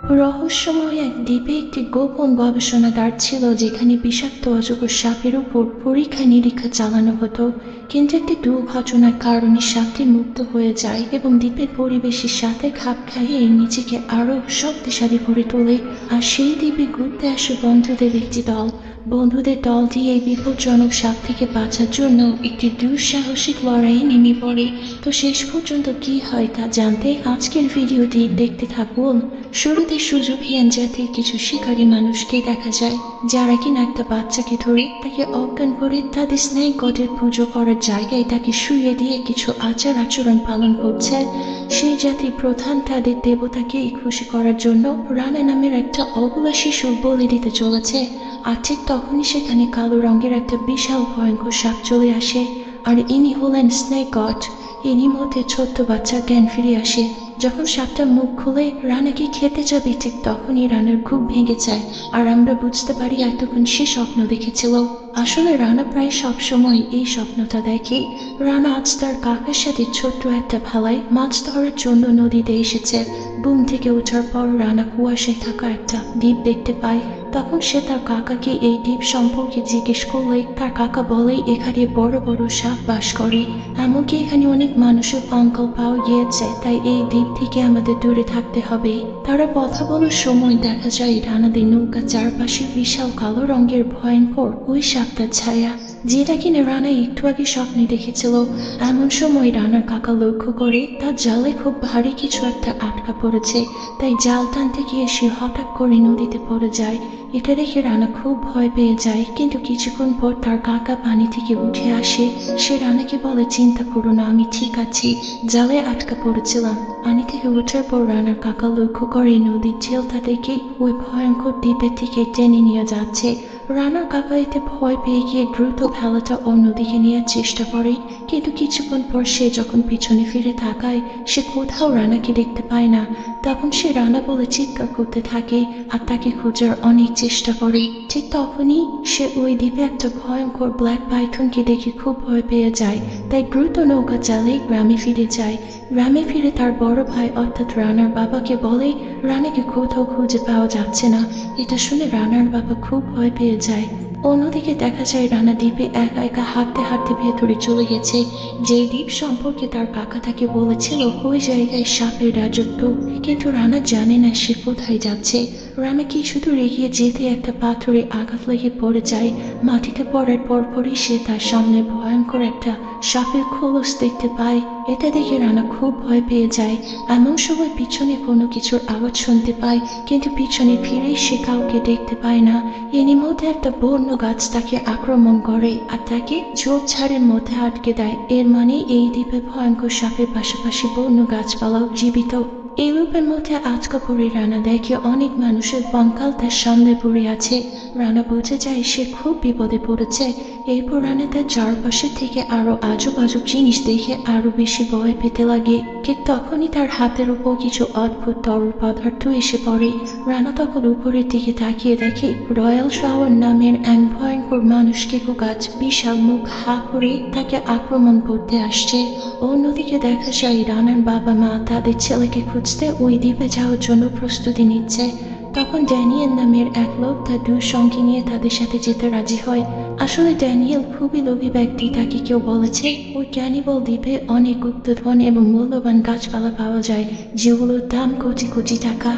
রহস্যময় এক দ্বীপে একটি গোপন গবেষণাগার ছিল, যেখানে বিষাক্ত অজগর সাপের উপর পরীক্ষা নিরীক্ষা চালানো হতো। কিন্তু একটি দুর্ঘটনার কারণে সাপটি মুক্ত হয়ে যায় এবং দ্বীপের পরিবেশের সাথে খাপ খাইয়ে নিজেকে আরও শক্তিশালী করে তোলে। আর সেই দ্বীপে ঘুরতে আসে বন্ধুদের দলটি এই বিপজ্জনক সাপ থেকে বাঁচার জন্য একটি দুঃসাহসিক লড়াইয়ে নেমে পড়ে। তো শেষ পর্যন্ত কি হয় তা জানতে আজকের ভিডিওটি দেখতে থাকুন। শুরুতে সুজুকিয়ান জাতির কিছু শিকারী মানুষকে দেখা যায়, যারা কিনা একটা বাচ্চাকে ধরে তাকে অজ্ঞান করে তাদের স্নেক গডের পুজো করার জায়গায় তাকে শুইয়ে দিয়ে কিছু আচার আচরণ পালন করছে। সেই জাতির প্রধান তাদের দেবতাকে খুশি করার জন্য রানা নামের একটা অবলা শিশুর বলি দিতে চলেছে। আর ঠিক তখনই সেখানে কালো রঙের একটা বিশাল ভয়ঙ্কর সাপ চলে আসে। আর ইনি হলেন স্নেক গড। এরই মধ্যে ছোট্ট বাচ্চার জ্ঞান ফিরে আসে। যখন সাপটা মুখ খুলে রানাকে খেতে যাবে, ঠিক তখনই রানার ঘুম ভেঙে যায়। আর আমরা বুঝতে পারি এতক্ষণ সে স্বপ্ন দেখেছিল। আসলে রানা প্রায় সবসময় এই স্বপ্নটা দেখে। রানা আজ তার কাকার সাথে ছোট্ট একটা ভেলায় মাছ ধরার জন্য নদীতে এসেছে। ঘুম থেকে ওঠার পর রানা কুয়াশায় থাকা একটা দ্বীপ দেখতে পায়। তখন সে তার কাকাকে এই দ্বীপ সম্পর্কে জিজ্ঞেস করলে তার কাকা বলে এখানে বড় বড় সাপ বাস করে, এমনকি এখানে অনেক মানুষের কঙ্কাল পাওয়া গিয়েছে, তাই এই দ্বীপ থেকে আমাদের দূরে থাকতে হবে। তারা কথা বলার সময় দেখা যায় রানাদের নৌকা চারপাশে বিশাল কালো রঙের ভয়ঙ্কর ওই সাপটার ছায়া, যেটা কিনা রানা একটু আগে স্বপ্নে দেখেছিল। এমন সময় রানার কাকা লক্ষ্য করে তার জালে খুব ভারী কিছু একটা আটকা পড়েছে, তাই জাল টানতে গিয়ে সে হঠাৎ করে নদীতে পড়ে যায়। এটা দেখে রানা খুব ভয় পেয়ে যায়, কিন্তু কিছুক্ষণ পর তার কাকা পানি থেকে উঠে আসে। সে রানাকে বলে, চিন্তা করো না, আমি ঠিক আছি, জালে আটকা পড়েছিলাম। পানি থেকে ওঠার পর রানার কাকা লক্ষ্য করে নদীর ঝেলটা থেকে ওই ভয়ঙ্কর দ্বীপের থেকে টেনে নিয়ে যাচ্ছে। রানার কাকা এতে ভয় পেয়ে গিয়ে দ্রুত ভেলাটা অন্যদিকে নেওয়ার চেষ্টা করে, কিন্তু কিছুক্ষণ পর সে যখন পিছনে ফিরে তাকায় সে কোথাও রানাকে দেখতে পায় না। তখন সে রানা বলে চিৎকার করতে থাকে আর তাকে খোঁজার অনেক চেষ্টা করে। ঠিক তখনই সে ওই দ্বীপে একটা ভয়ঙ্কর ব্ল্যাক পাইথনকে দেখে খুব ভয় পেয়ে যায়, তাই দ্রুত নৌকা চালিয়ে গ্রামে ফিরে যায়। গ্রামে ফিরে তার বড় ভাই অর্থাৎ রানার বাবাকে বলে রানাকে কোথাও খুঁজে পাওয়া যাচ্ছে না। এটা শুনে রানার বাবা খুব ভয় পেয়ে যায়। অন্যদিকে দেখা যায় রানা দ্বীপে একা একা হাঁটতে হাঁটতে ভেতরে চলে গেছে। যে দ্বীপ সম্পর্কে তার কাকা তাকে বলেছিল ওই জায়গায় সাপের রাজত্ব, কিন্তু রানা জানে না সে কোথায় যাচ্ছে। রানাকে শুধু এগিয়ে যেতে একটা পাথরে আঘাত লেগে পড়ে যায়। মাটিতে পড়ার পরপরই সে তার সামনে ভয়ঙ্কর একটা সাপের খোলস দেখতে পায়। এটা দেখে রানা খুব ভয় পেয়ে যায়। এমন সময় পিছনে কোনো কিছুর আওয়াজ শুনতে পায়, কিন্তু পিছনে ফিরেই সে কাউকে দেখতে পায় না। এরই মধ্যে একটা বন্য গাছ তাকে আক্রমণ করে আর তাকে ঝোপঝাড়ের মধ্যে আটকে দেয়। এর মানে এই দ্বীপে ভয়ঙ্কর সাপের পাশাপাশি বন্য গাছপালাও জীবিত। এই রূপের মধ্যে আটকা পড়ে রানা দেখে অনেক মানুষের কঙ্কাল তার সামনে পড়ে আছে। রানা বুঝে যায় সে খুব বিপদে পড়েছে। এরপর রানা তার চারপাশে থেকে আরো আজব আজব জিনিস দেখে আরো বেশি ভয় পেতে লাগে। ঠিক তখনই তার হাতের উপর কিছু অদ্ভুত তরল পদার্থ এসে পড়ে। রানা তখন উপরের দিকে তাকিয়ে দেখে রয়্যাল শাওয়ার নামের এক ভয়ঙ্কর মানুষকে গাছ বিশাল মুখ হা করে তাকে আক্রমণ করতে আসছে। অন্যদিকে দেখা যায় রানার বাবা মা তাদের ছেলেকে খুঁজতে ওই দ্বীপে যাওয়ার জন্য প্রস্তুতি নিচ্ছে। তখন ড্যানিয়েল নামের এক লোক তার দুই সঙ্গী নিয়ে তাদের সাথে যেতে রাজি হয়। আসলে ড্যানিয়েল খুবই লোভী ব্যক্তি, তাকে কেউ বলেছে ওই ক্যানিবল দ্বীপে অনেক গুপ্তধন এবং মূল্যবান গাছপালা পাওয়া যায়, যেগুলোর দাম কোটি কোটি টাকা।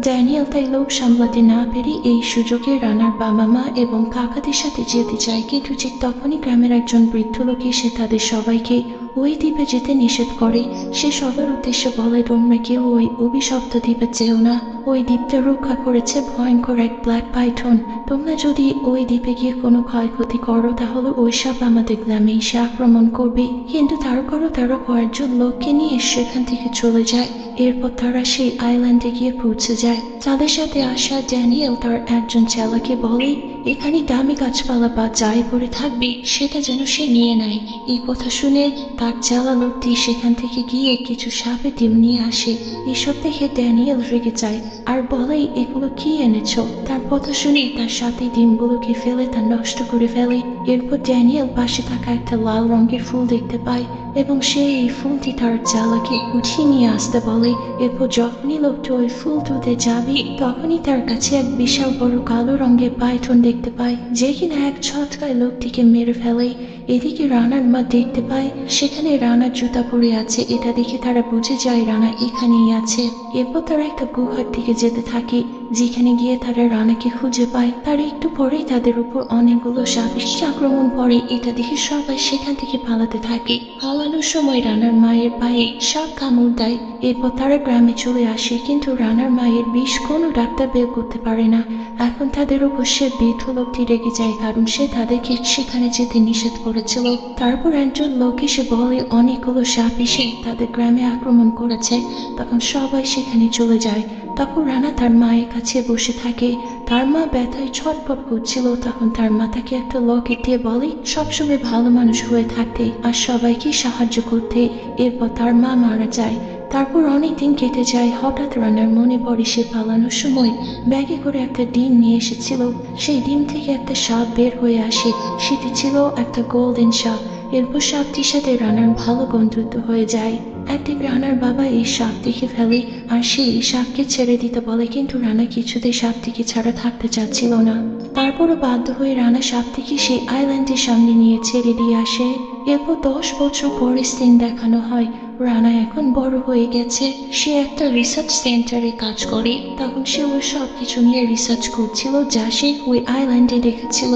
ড্যানিয়েল তাই লোভ সামলাতে না পেরে এই সুযোগে রানার বাবা মা এবং কাকাদের সাথে যেতে চায়, কিন্তু ঠিক তখনই গ্রামের একজন বৃদ্ধ লোক এসে তাদের সবাইকে ওই দ্বীপে যেতে নিষেধ করে। সে সবার উদ্দেশ্যে বলে, তোমরা কেউ ওই অভিশপ্ত দ্বীপে যেও না, ওই দ্বীপটা রক্ষা করেছে ভয়ঙ্কর এক ব্ল্যাক পাইথন। তোমরা যদি ওই দ্বীপে গিয়ে কোনো ক্ষয়ক্ষতি করো তাহলে ওই সাপ আমাদের গ্রামে এসে আক্রমণ করবে। কিন্তু তারপরও তারা কয়েকজন লোককে নিয়ে সেখান থেকে চলে যায়। এরপর তারা সেই আইল্যান্ডে গিয়ে পৌঁছে যায়। তাদের সাথে আসা ড্যানিয়েল তার একজন চেলাকে বলে এখানে দামি গাছপালা বা যাই পড়ে থাকবে সেটা যেন সে নিয়ে নেয়। এই কথা শুনে তার চেলা লোকটি সেখান থেকে গিয়ে কিছু সাপের ডিম নিয়ে আসে। এসব দেখে ড্যানিয়েল রেগে যায় আর বলে এগুলো কি এনেছো। তার কথা শুনে তার সাথে ডিমগুলোকে ফেলে তা নষ্ট করে ফেলে। এরপর ড্যানিয়েল পাশে থাকা একটা লাল রঙের ফুল দেখতে পায়। এবং সে এই ফুলটি তার জালাকে উঠিয়ে নিয়ে আসতে বলে। এরপর যখনই লোকটি ওই ফুল তুলতে যাবে তখনই তার কাছে এক বিশাল বড় কালো রঙের পাইথন দেখতে পায়, যে কিনা এক ঝটকায় লোকটিকে মেরে ফেলে। এদিকে রানার মা দেখতে পায় সেখানে রানার জুতা পরে আছে। এটা দেখে তারা বুঝে যায় রানা এখানেই আছে। এরপর তারা একটা গুহার দিকে যেতে থাকে, যেখানে গিয়ে তারা রানাকে খুঁজে পায়। তার একটু পরেই তাদের উপর অনেকগুলো সাপ এসে আক্রমণ করে। এটা দেখে সবাই সেখান থেকে পালাতে থাকে। পালানোর সময় রানার মায়ের পায়ে সাপ কামড় দেয়। এরপর তারা গ্রামে চলে আসে, কিন্তু রানার মায়ের বিষ কোনো ডাক্তার বের করতে পারে না। এখন তাদের উপর সে বৃদ্ধ লোকটি রেগে যায়, কারণ সে তাদেরকে সেখানে যেতে নিষেধ করেছিল। তারপর একজন লোক এসে বলে অনেকগুলো সাপ এসে তাদের গ্রামে আক্রমণ করেছে। তখন সবাই সেখানে চলে যায়। তখন রানা তার মায়ের কাছে বসে থাকে। তার মা ব্যথায় ছটফট করছিল। তখন তার মা তাকে একটা লকেট দিয়ে বলে সবসময় ভালো মানুষ হয়ে থাকতে আর সবাইকে সাহায্য করতে। এরপর তার মা মারা যায়। তারপর অনেকদিন কেটে যায়। হঠাৎ রানার মনে পড়ে সে পালানোর সময় ব্যাগে করে একটা ডিম নিয়ে এসেছিল। সেই ডিম থেকে একটা সাপ বের হয়ে আসে। সেটি ছিল একটা গোল্ডেন সাপ। এরপর সাপটির সাথে রানার ভালো বন্ধুত্ব হয়ে যায়। একদিন রানার বাবা এই সাপ দেখে ফেলে আর সে এই সাপকে ছেড়ে দিতে বলে, কিন্তু রানা কিছুতেই সাপটিকে ছাড়া থাকতে চাচ্ছিল না। তারপরও বাধ্য হয়ে রানা সাপটিকে সেই আইল্যান্ডের সামনে নিয়ে ছেড়ে দিয়ে আসে। এরপর 10 বছর পরে সিন দেখানো হয়। রানা এখন বড় হয়ে গেছে। সে একটা রিসার্চ সেন্টারে কাজ করে। তখন সে ওই সব কিছু নিয়ে রিসার্চ করছিল যা সে ওই আইল্যান্ডে দেখেছিল।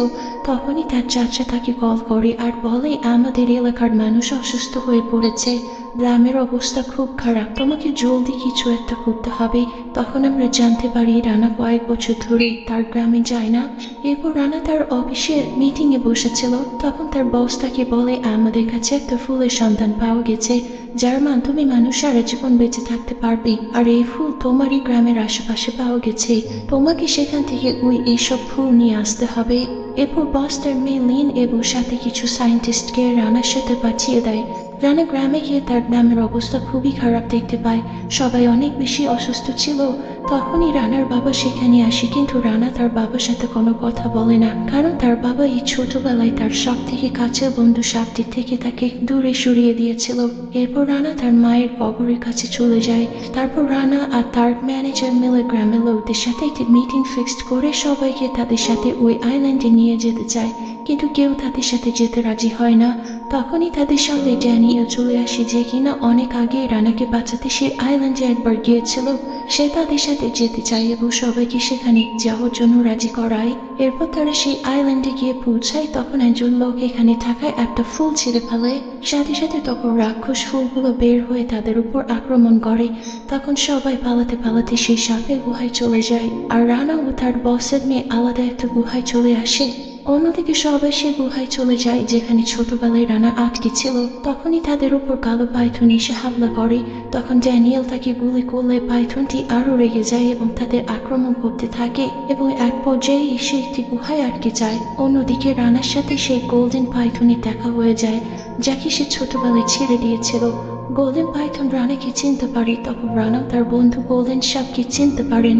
তখনই তার চাচা তাকে কল করে আর বলে আমাদের এলাকার মানুষ অসুস্থ হয়ে পড়েছে, গ্রামের অবস্থা খুব খারাপ, তোমাকে জলদি কিছু একটা করতে হবে। তখন আমরা জানতে পারি রানা কয়েক বছর ধরে তার গ্রামে যায় না। এরপর রানা তার অফিসে মিটিং এ বসেছিল। তখন তার বস তাকে বলে আমাদের কাছে একটা ফুলের সন্ধান পাওয়া গেছে যার মাধ্যমে মানুষ সারা জীবন বেঁচে থাকতে পারবে, আর এই ফুল তোমারই গ্রামের আশেপাশে পাওয়া গেছে। তোমাকে সেখান থেকে এইসব ফুল নিয়ে আসতে হবে। এরপর বস তার মেয়ে লিন এবং সাথে কিছু সায়েন্টিস্টকে রানার সাথে পাঠিয়ে দেয়। রানা গ্রামে গিয়ে তার গ্রামের অবস্থা খুবই খারাপ দেখতে পায়। সবাই অনেক বেশি অসুস্থ ছিল। তখনই রানার বাবা সেখানে আসে, কিন্তু রানা তার বাবার সাথে কোনো কথা বলে না, কারণ তার বাবা এই ছোটবেলায় তার সব থেকে কাছের বন্ধু সাপটির থেকে তাকে দূরে সরিয়ে দিয়েছিল। এরপর রানা তার মায়ের কবরের কাছে চলে যায়। তারপর রানা আর তার ম্যানেজার মিলে গ্রামের লোকদের সাথে একটি মিটিং ফিক্সড করে সবাইকে তাদের সাথে ওই আইল্যান্ডে নিয়ে যেতে চায়, কিন্তু কেউ তাদের সাথে যেতে রাজি হয় না। তখনই তাদের সামনে ড্যানিয়েল চলে আসে, যে কিনা অনেক আগে রানাকে বাঁচাতে সে আইল্যান্ডে একবার গিয়েছিল। সে তাদের সাথে যেতে চায় এবং সবাইকে সেখানে যাওয়ার জন্য রাজি করায়। এরপর তারা সেই আইল্যান্ডে গিয়ে পৌঁছায়। তখন একজন লোক এখানে থাকায় একটা ফুল ছিঁড়ে ফেলে। সাথে সাথে তখন রাক্ষস ফুলগুলো বের হয়ে তাদের উপর আক্রমণ করে। তখন সবাই পালাতে পালাতে সেই সাপের গুহায় চলে যায়, আর রানা ও তার বসের মেয়ে আলাদা একটা গুহায় চলে আসে। অন্যদিকে সবাই সে গুহায় চলে যায় যেখানে ছোটবেলায় রানা আটকে ছিল। তখনই তাদের উপর কালো পাইথন এসে হামলা করে। তখন ড্যানিয়েল তাকে গুলি করলে পাইথনটি আরো রেগে যায় এবং তাদের আক্রমণ করতে থাকে এবং এক পর্যায়ে এসে একটি গুহায় আটকে যায়। অন্যদিকে রানার সাথে সেই গোল্ডেন পাইথনের দেখা হয়ে যায়, যাকে সে ছোটবেলায় ছেড়ে দিয়েছিল। গোল্ডেন পাইথন রানাকে চিনতে পারে। তখন রানা তার বন্ধু গোল্ডেন সাপকে চিনতে পারেন।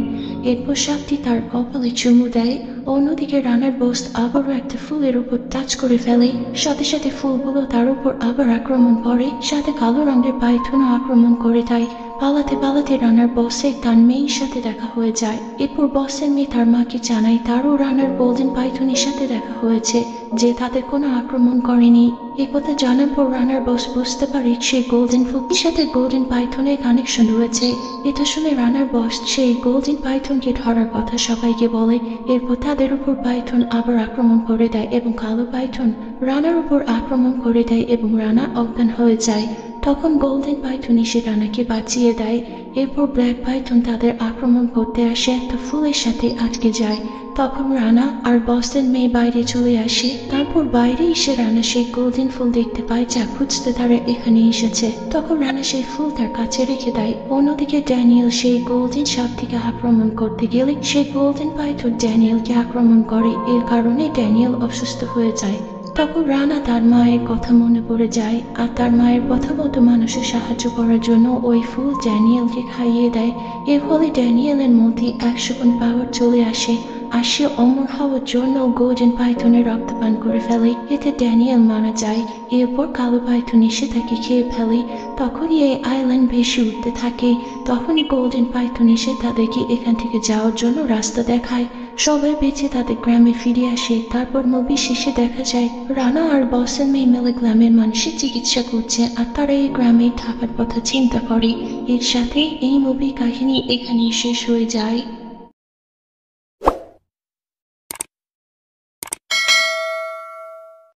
এরপর সাপটি তার কপালে চুমু দেয়। অন্যদিকে রানার বস আবারও একটা ফুলের উপর টাচ করে ফেলে। সাথে সাথে ফুলগুলো তার উপর আবার আক্রমণ করে। সাথে কালো রঙের পাইথনও আক্রমণ করে দেয়। পালাতে পালাতে রানার বসে তার মেয়ের সাথে দেখা হয়ে যায়। এরপর বসের মেয়ে তার মাকে জানায় তারও রানার গোল্ডেন পাইথনের সাথে দেখা হয়েছে, যে তাদের কোনো আক্রমণ করেনি। এই কথা জানার পর রানার বস বুঝতে পারে সেই গোল্ডেন ফুলের সাথে গোল্ডেন পাইথনের কানেকশন রয়েছে। এটা শুনে রানার বস সেই গোল্ডেন পাইথনকে ধরার কথা সবাইকে বলে। এরপর তাদের উপর পাইথন আবার আক্রমণ করে দেয় এবং কালো পাইথন রানার উপর আক্রমণ করে দেয় এবং রানা অজ্ঞান হয়ে যায়। তখন গোল্ডেন পাইথন এসে রানাকে বাঁচিয়ে দেয়। এরপর ব্ল্যাক পাইথন তাদের আক্রমণ করতে আসে একটা ফুলের সাথে আটকে যায়। তখন রানা আর বসের মেয়ে বাইরে চলে আসে। তারপর বাইরে এসে রানা সেই গোল্ডেন ফুল দেখতে পায় যা খুঁজতে তারা এখানে এসেছে। তখন রানা সেই ফুল তার কাছে রেখে দেয়। অন্যদিকে ড্যানিয়েল সেই গোল্ডেন সাপটিকে আক্রমণ করতে গেলে সেই গোল্ডেন পাইথন ড্যানিয়েলকে আক্রমণ করে। এর কারণে ড্যানিয়েল অসুস্থ হয়ে যায়। তখন রানা তার মায়ের কথা মনে পড়ে যায় আর তার মায়ের কথা মতো মানুষের সাহায্য করার জন্য ওই ফুল ড্যানিয়েলকে খাইয়ে দেয়। এর ফলে ড্যানিয়েলের মধ্যে 100 গুণ পাওয়ার চলে আসে আর সে অমর হওয়ার জন্য গোল্ডেন পাইথনের রক্তপান করে ফেলে। এতে ড্যানিয়েল মারা যায়। এরপর কালো পাইথন এসে তাকে খেয়ে ফেলে। তখনই এই আইল্যান্ড ভেসে উঠতে থাকে। তখনই গোল্ডেন পাইথন এসে তাদেরকে এখান থেকে যাওয়ার জন্য রাস্তা দেখায়। সবাই বেঁচে তাদের গ্রামে ফিরে আসে। তারপর মুভি শেষে দেখা যায় রানা আর বসের মেয়ে মিলে গ্রামের মানুষের চিকিৎসা করছে, আর তারা এই গ্রামে থাকার কথা চিন্তা করে। এর সাথে এই মুভি কাহিনী এখানেই শেষ হয়ে যায়।